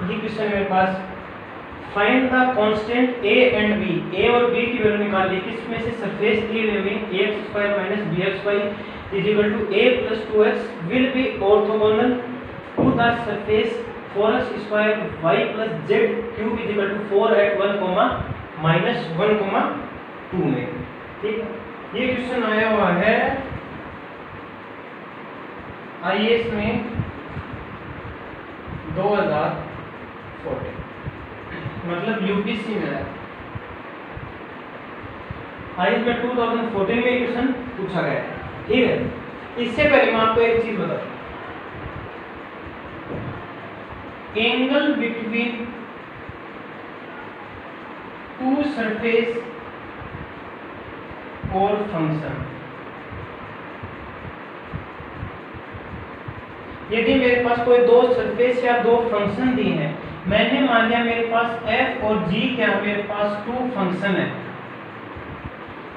ये क्वेश्चन है मेरे पास, find the constant a and b, a और b की वैल्यू निकाल ली, किसमें से सरफेस दी हुई हमें ax² - bxy = a + 2x will be orthogonal to the surface 4x² y + z³ = 4 at 1, -1, 2 में। ठीक है, ये क्वेश्चन आया हुआ है आईएएस में 2014, मतलब यूपीसी में है। आईएएस में 2014 में क्वेश्चन पूछा गया है। ठीक है, इससे पहले मैं आपको एक चीज बताऊं, एंगल बिटवीन टू सरफेस और फंक्शन, यदि मेरे पास कोई दो सरफेस या दो फंक्शन दिए हैं, मैंने मान लिया मेरे पास f और g क्या है, मेरे पास टू फंक्शन है,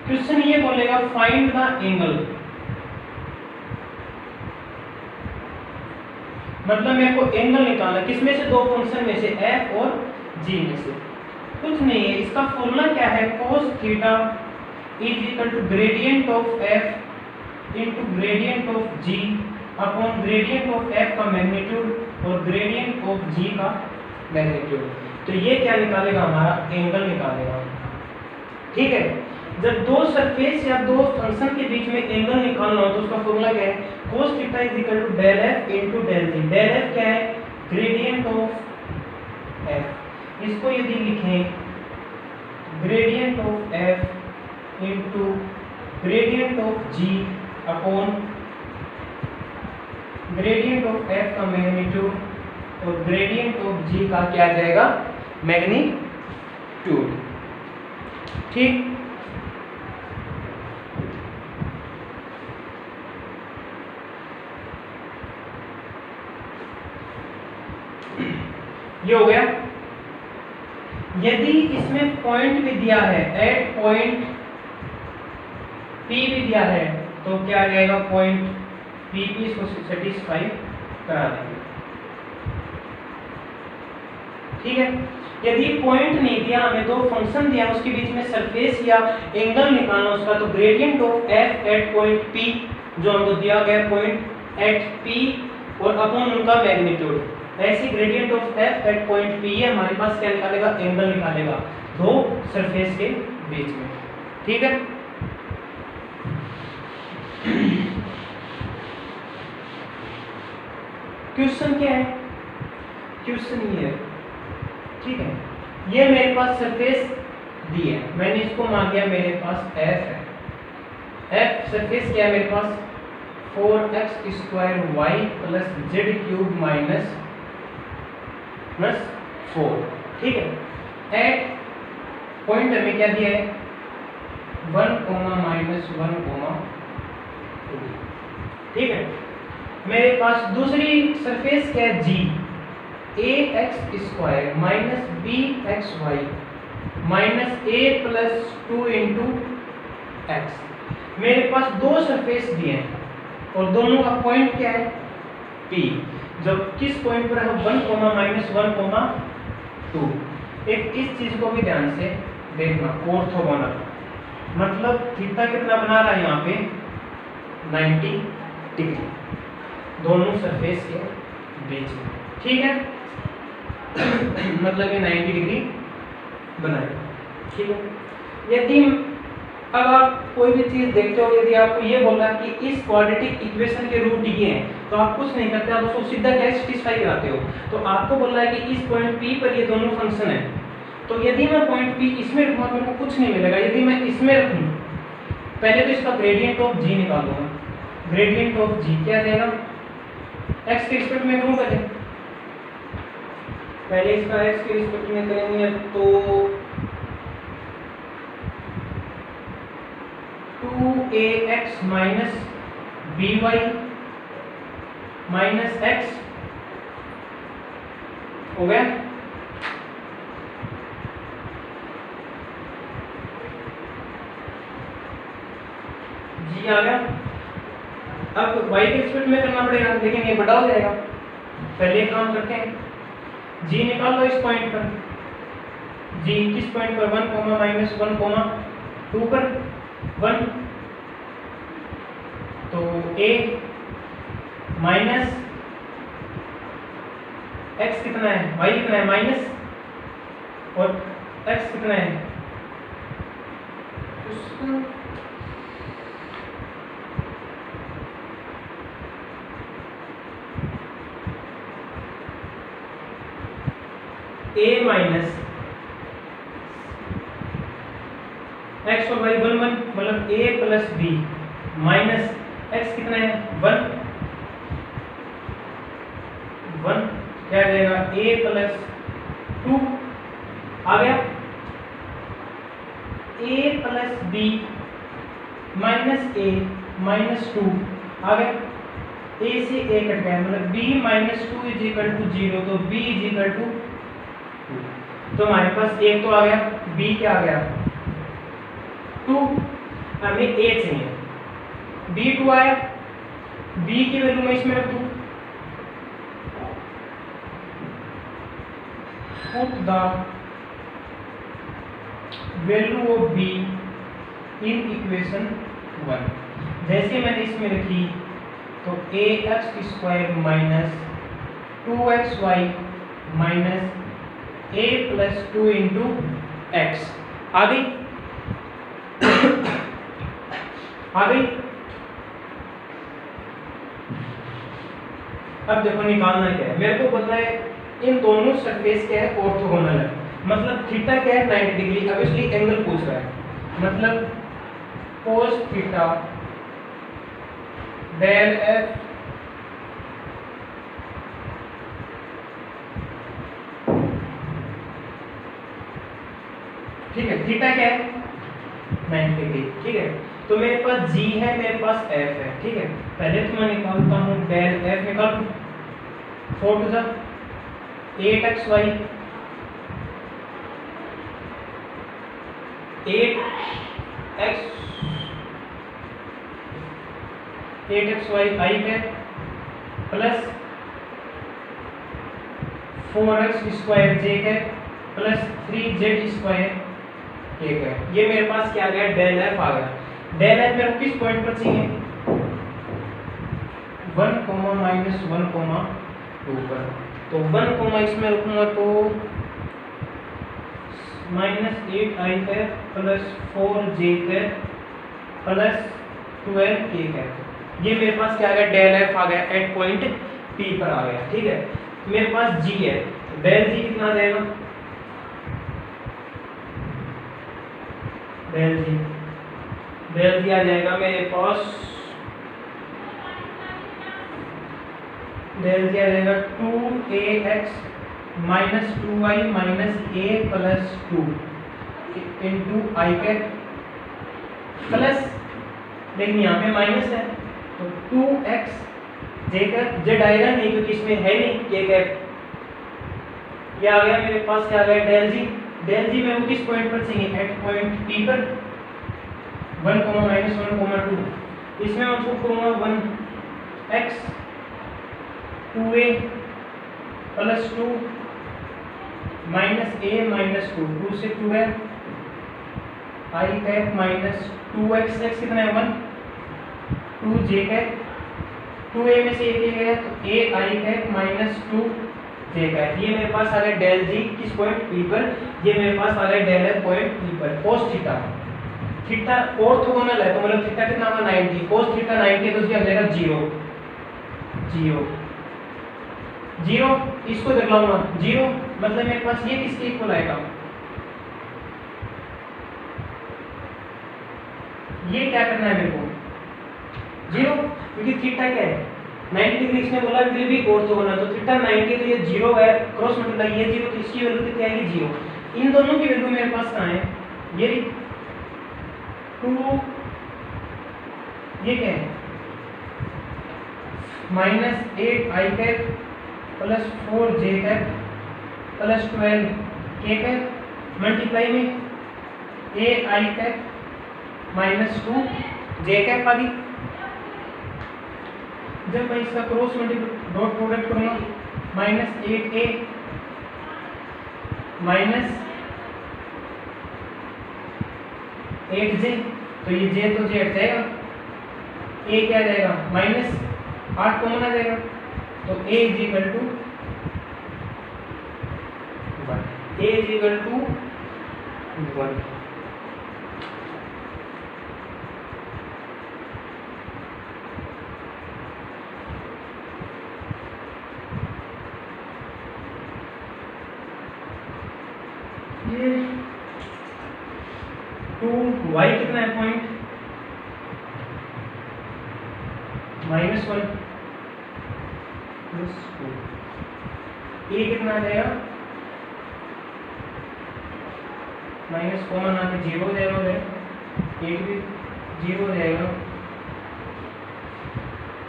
क्वेश्चन ये बोलेगा फाइंड द एंगल, मतलब मेरे को एंगल निकालना, किसमें से, दो फंक्शन में से, f और g में से। कुछ नहीं है, इसका फॉर्मूला क्या है, cos theta = gradient of f into gradient of g upon gradient of f का मैग्नीट्यूड और ग्रेडियंट ऑफ g का मैग्नीट्यूड। तो ये क्या निकालेगा, हमारा एंगल निकालेगा। ठीक है, जब दो सरफेस या दो फंक्शन के बीच में एंगल निकालना हो तो उसका फॉर्मूला क्या है, cos theta = del f into del g। del f क्या है, ग्रेडियंट ऑफ f, इसको यदि लिखें gradient of f into gradient of g upon gradient of f का मैग्नीट्यूड और ग्रेडियंट ऑफ g का क्या आ जाएगा, मैग्नीट्यूड। ठीक, ये हो गया। यदि इसमें पॉइंट भी दिया है, एट पॉइंट P भी दिया है, तो क्या आ जाएगा, पॉइंट P इसको सेटिस्फाई करा देंगे। ठीक है, यदि पॉइंट नहीं दिया, हमें दो फंक्शन दिया, उसके बीच में सरफेस या एंगल निकालना उसका, तो gradient of f at point P जो हमको दिया गया पॉइंट एट P और अपॉन उनका मैग्नीट्यूड, ऐसी gradient of f at point P है, हमारे पास क्या निकालेगा, एंगल निकालेगा दो सरफेस के बीच में। ठीक है, क्वेश्चन क्या है, क्वेश्चन ये है। ठीक है, ये मेरे पास सरफेस दी है, मैंने इसको मान लिया मेरे पास f है, f सरफेस क्या है मेरे पास, 4x² y + z³ - 4। ठीक है, एट पॉइंट हमें क्या दिया है, 1, -1, 2। ठीक है, मेरे पास दूसरी सरफेस क्या है, g, ax² - bxy - a + 2 × x। मेरे पास दो सरफेस दिए हैं और दोनों का पॉइंट क्या है, P। जब किस पॉइंट पर है, 1, -1, 2। एक इस चीज को भी ध्यान से देखना, ऑर्थोगोनल मतलब थीटा कितना बना रहा है यहाँ पे, 90 डिग्री दोनों सरफेस के बीच में। ठीक है, मतलब ये 90 डिग्री बनाएगा। ठीक है, यदि अब आप कोई भी चीज देखते हो, यदि आपको ये बोला कि इस क्वाड्रेटिक इक्वेशन के रूट ये हैं, तो आप कुछ नहीं करते, आप उसको सीधा क्या सेटिस्फाई कराते हो। तो आपको बोल रहा है कि इस पॉइंट P पर ये दोनों फंक्शन है, तो यदि मैं पॉइंट P इसमें रखूंगा मेरे को कुछ नहीं मिलेगा। यदि मैं इसमें रखूं, पहले तो इसका ग्रेडियंट ऑफ g निकालूंगा, ग्रेडियंट ऑफ g क्या आ जाएगा, x के रिस्पेक्ट में करूँ, पहले इसका x के रिस्पेक्ट में करेंगे तो 2ax - by - x हो गया। जी आ गया। अब y के रिस्पेक्ट में करना पड़ेगा, लेकिन ये बड़ा हो जाएगा। पहले एक काम करते हैं, जी निकाल लो इस पॉइंट पर, जी किस पॉइंट पर 1 कोमा माइनस 1 कोमा 2 पर 1, तो a माइनस x कितना है, y कितना है माइनस, और x कितना है a माइनस x और y 1 1, मतलब a plus b minus x कितना है 1 1, क्या आ जाएगा a प्लस 2 आ गया, a plus b minus a minus 2 आ गया, a से a कट गया, मतलब b minus 2 is equal to 0, तो b इज इक्वल टू 2, तो हमारे पास एक तो आ गया, b क्या आ गया 2, हमें a चाहिए, b 2 आया, b की वैल्यू मैं इसमें रख दूं, put the value of b in equation 1, जैसे मैंने इसमें रखी तो ax square minus 2xy minus a plus 2 into x आ गई आ गई। अब देखो निकालना क्या है, मेरे को पता है इन दोनों सरफेस क्या है ऑर्थोगोनल है, मतलब थीटा क्या है 90 डिग्री, अब इसलिए एंगल पूछ रहा है, मतलब cos थीटा डेल f ठीक है, थीटा क्या है 90 डिग्री, ठीक है, तो मेरे पास g है, मेरे पास f है, ठीक है, पहले तो मैं निकालता हूँ डेल f, निकाल 4 टू 8xy 8xy I है प्लस 4x स्क्वायर j है प्लस 3z स्क्वायर k है, ये मेरे पास क्या आ गया डेल f आ गया, डेल f मेरे को किस पॉइंट पर चाहिए 1 कोमा माइनस 1 कोमा 2 पर, तो 1 कोमा इसमें रखूंगा तो माइनस 8i है प्लस 4j है प्लस 12k है, ये मेरे पास क्या आ गया डेल f आ गया एट पॉइंट p पर आ गया, ठीक है, मेरे पास g है, डेल g कितना आ जाएगा डेल जी आ जाएगा मेरे पास, डेल जी आ जाएगा 2ax minus 2y minus a plus 2 into I cap plus, लेकिन यहाँ पे माइनस है तो 2x जे कैप, जेड आएगा नहीं क्योंकि इसमें है नहीं के कैप, ये आ गया मेरे पास क्या आ गया डेल जी, डेल जी में वो किस पॉइंट पर चाहिए एट पॉइंट p पर 1 कोमा माइनस 1 कोमा 2, इसमें मैं पुट करूंगा 1x 2a plus 2 minus a minus 2 से 2 है i cap minus 2x, x कितना है 1 2j कैप, 2a में से एक गया तो a i cap minus 2j cap, ये मेरे पास आ गया डेल g किस पॉइंट p पर, ये मेरे पास आ गया डेल f पॉइंट p पर, cos थीटा, थीटा ऑर्थोगोनल है तो मतलब थीटा कितना होगा 90, cos थीटा 90 तो उसका आ जाएगा 0, इसको देख लाऊंगा 0, मतलब मेरे पास ये किसके इक्वल आएगा, ये क्या करना है मेरे को 0, क्योंकि थीटा क्या है 90 डिग्री, इसने बोला फिर भी ऑर्थोगोनल, तो थीटा 90 तो ये 0 है, क्रॉस मल्टीप्लाई ये 0, तो इसकी वैल्यू कितनी आएगी 0, इन दोनों की वैल्यू मेरे पास कहाँ है, ये 2, ये क्या है minus 8i cap plus 4j cap plus 12k cap multiply में ai cap minus 2j cap आ गई, जब मैं इसका क्रॉस मल्टीप्लाई डॉट प्रोडक्ट करूंगा माइनस 8a माइनस 8j, तो ये j तो j हट जाएगा, a क्या आ जाएगा माइनस 8 कॉमन आ जाएगा, तो a is equal to 1, a is equal to 1। ये 2y कितना है पॉइंट -1 प्लस 2, a कितना आ जाएगा माइनस कॉमन आके 0 हो जाएगा, 8 भी 0 हो जाएगा,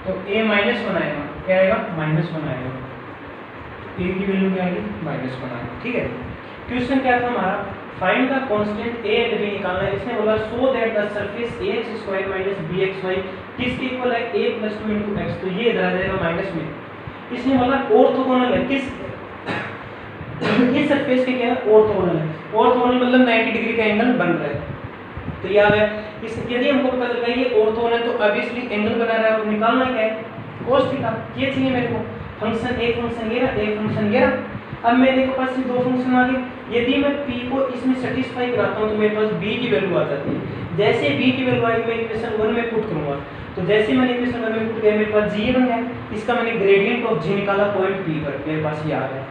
तो a -1 आएगा, क्या आएगा -1 आएगा, a की वैल्यू क्या आएगी -1 आएगी। ठीक है, क्वेश्चन क्या था हमारा, find the constant a and b निकालना है। इसने बोला so that the surface ax² - bxy किसके इक्वल है a + 2 * x, तो ये इधर आ जाएगा माइनस में। इसने बोला ऑर्थोगोनल है, किस सरफेस के क्या है ऑर्थोगोनल है, ऑर्थोगोनल मतलब 90 डिग्री का एंगल बन रहा है, तो याद है इस यदि हमको पता चल गया ये ऑर्थोगोनल तो ऑब्वियसली एंगल बना रहा है, और निकालना क्या है cos थीटा, ये चाहिए मेरे को, फंक्शन एक फंक्शन ये रहा, एक फंक्शन ये रहा। अब मेरे पास ये दो फंक्शन आ गए, यदि मैं p को इसमें सेटिस्फाई कराता हूं तो मेरे पास b की वैल्यू आ जाती है। जैसे b की वैल्यू आई मैं इक्वेशन 1 में पुट करूंगा, तो जैसे मैंने इक्वेशन 1 में पुट किया मेरे पास g बन गया, इसका मैंने ग्रेडियंट ऑफ g निकाला पॉइंट p पर, मेरे पास ये आ गया।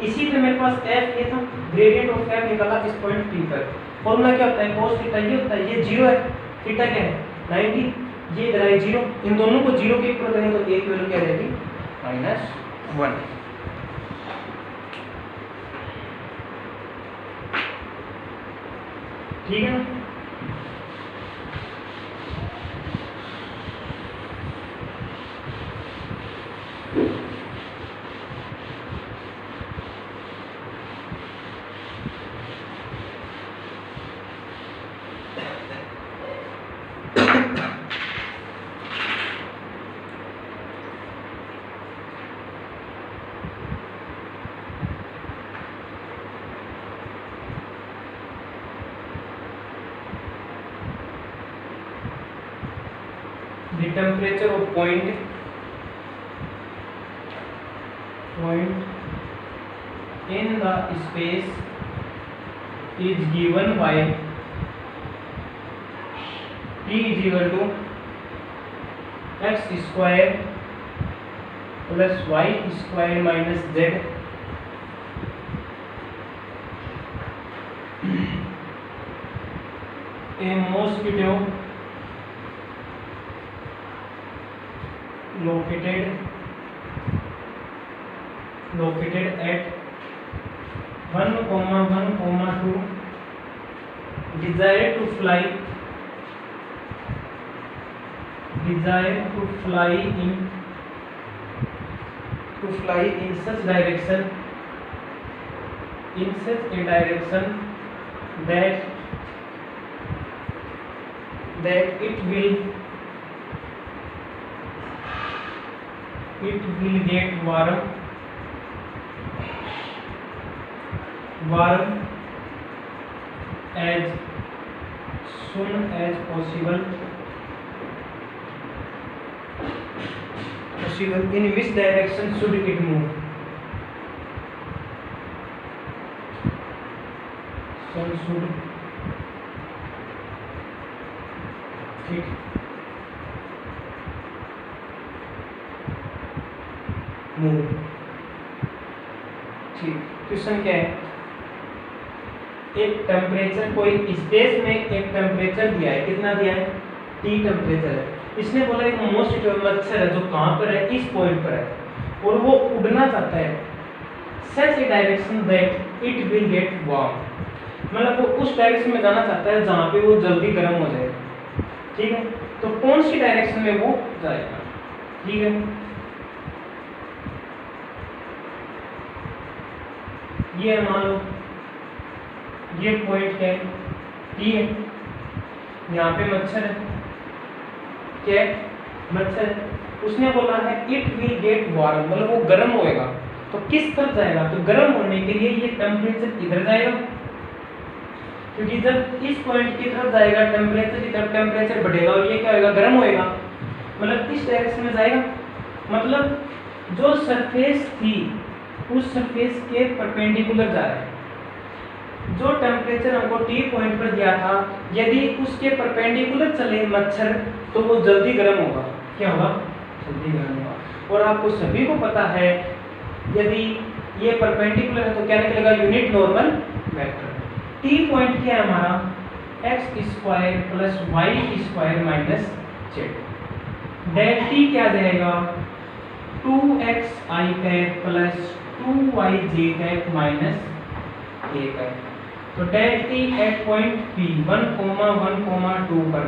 इसी तरह मेरे पास f ये था, ग्रेडियंट ऑफ f निकाला इस पॉइंट p पर। फॉर्मूला क्या होता है cos थीटा, ये होता है, ये 0 है, थीटा क्या है 90, ये इधर है 0, इन दोनों को 0 के इक्वल करें तो a की वैल्यू क्या आ जाएगी -1। ठीक है ना, the temperature of point in the space is given by T is equal to x square plus y square minus z a mosquito located at 1,1,2 desire to fly in such a direction that it will get warm as soon as possible in which direction should it move? Sun should it move? ठीक, question क्या है, एक temperature, कोई space में एक temperature दिया है, कितना दिया है T टेम्परेचर है। इसने बोला एक मोस्ट मच्छर है जो कहाँ पर है, इस पॉइंट पर है, और वो उड़ना चाहता है such a direction that it will get warm, मतलब वो उस डायरेक्शन में जाना चाहता है जहाँ पे वो जल्दी गर्म हो जाए। ठीक है, तो कौन सी डायरेक्शन में वो जाएगा? ठीक है, ये मान लो ये पॉइंट क्या है T है, यहाँ पे मच्छर है, क्या है मच्छर है। उसने बोला है इट विल गेट वार्म, मतलब वो गर्म होएगा। तो किस तरफ जाएगा, तो गर्म होने के लिए ये टेम्परेचर इधर जाएगा, क्योंकि जब इस पॉइंट की तरफ जाएगा टेम्परेचर की तरफ, टेम्परेचर बढ़ेगा और ये क्या होगा, गर्म होएगा, मतलब इस डायरेक्शन में जाएगा। मतलब जो सरफेस थी उस सरफेस के परपेंडिकुलर जा रहा है। जो टेम्परेचर हमको टी पॉइंट पर दिया था, यदि उसके परपेंडिकुलर चले मच्छर तो वो जल्दी गर्म होगा। क्या होगा, जल्दी गर्म होगा। और आपको सभी को पता है यदि ये परपेंडिकुलर है तो क्या निकलेगा, unit normal vector. T point क्या है हमारा, x square plus Y square minus Z. Del T क्या जाएगा, 2xi cap plus 2yj cap minus a cap. तो del T at point P 1,1,2 पर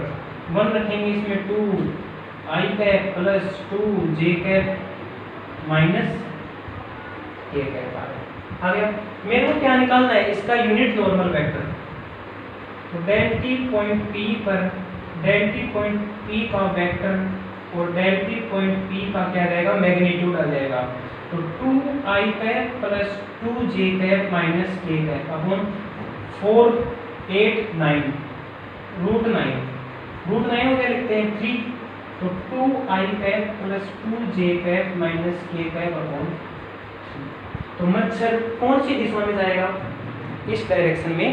1 रखेंगे, इसमें 2i cap plus 2j cap minus a cap आ गया। मेरे को क्या निकालना है, इसका यूनिट नॉर्मल वेक्टर। तो डेल टी पॉइंट P पर डेल टी पॉइंट P का वेक्टर और डेल टी पॉइंट P का क्या रहेगा, मैग्नीट्यूड आ जाएगा। तो 2i cap plus 2j cap minus k cap upon 4 8 9 root 9 को क्या लिखते हैं 3। तो 2i cap plus 2j cap minus k cap upon. तो मच्छर कौन सी दिशा में जाएगा, इस डायरेक्शन में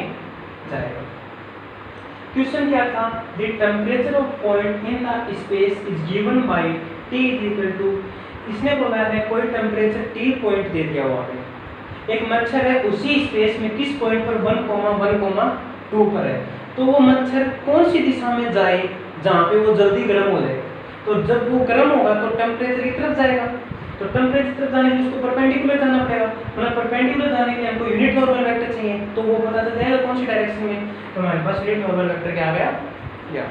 जाएगा। क्वेश्चन क्या था, the temperature of point in the space is given by t is equal to, इसने बोला है कोई टेम्परेचर t पॉइंट दे दिया हुआ है, एक मच्छर है उसी स्पेस में किस पॉइंट पर 1,1,2 पर है, तो वो मच्छर कौन सी दिशा में जाए जहाँ पे वो जल्दी गर्म हो जाए। तो जब वो गर्म होगा तो टेम्परेचर की तरफ जाएगा, तो टेम्परेचर की तरफ जाने के लिए उसको परपेंडिकुलर जाना पड़ेगा, मतलब परपेंडिकुलर जाने के लिए हमको यूनिट नॉर्मल वेक्टर चाहिए, तो वो पता चल जाएगा कौन सी डायरेक्शन में। तो हमारे पास यूनिट नॉर्मल वेक्टर क्या आ गया, या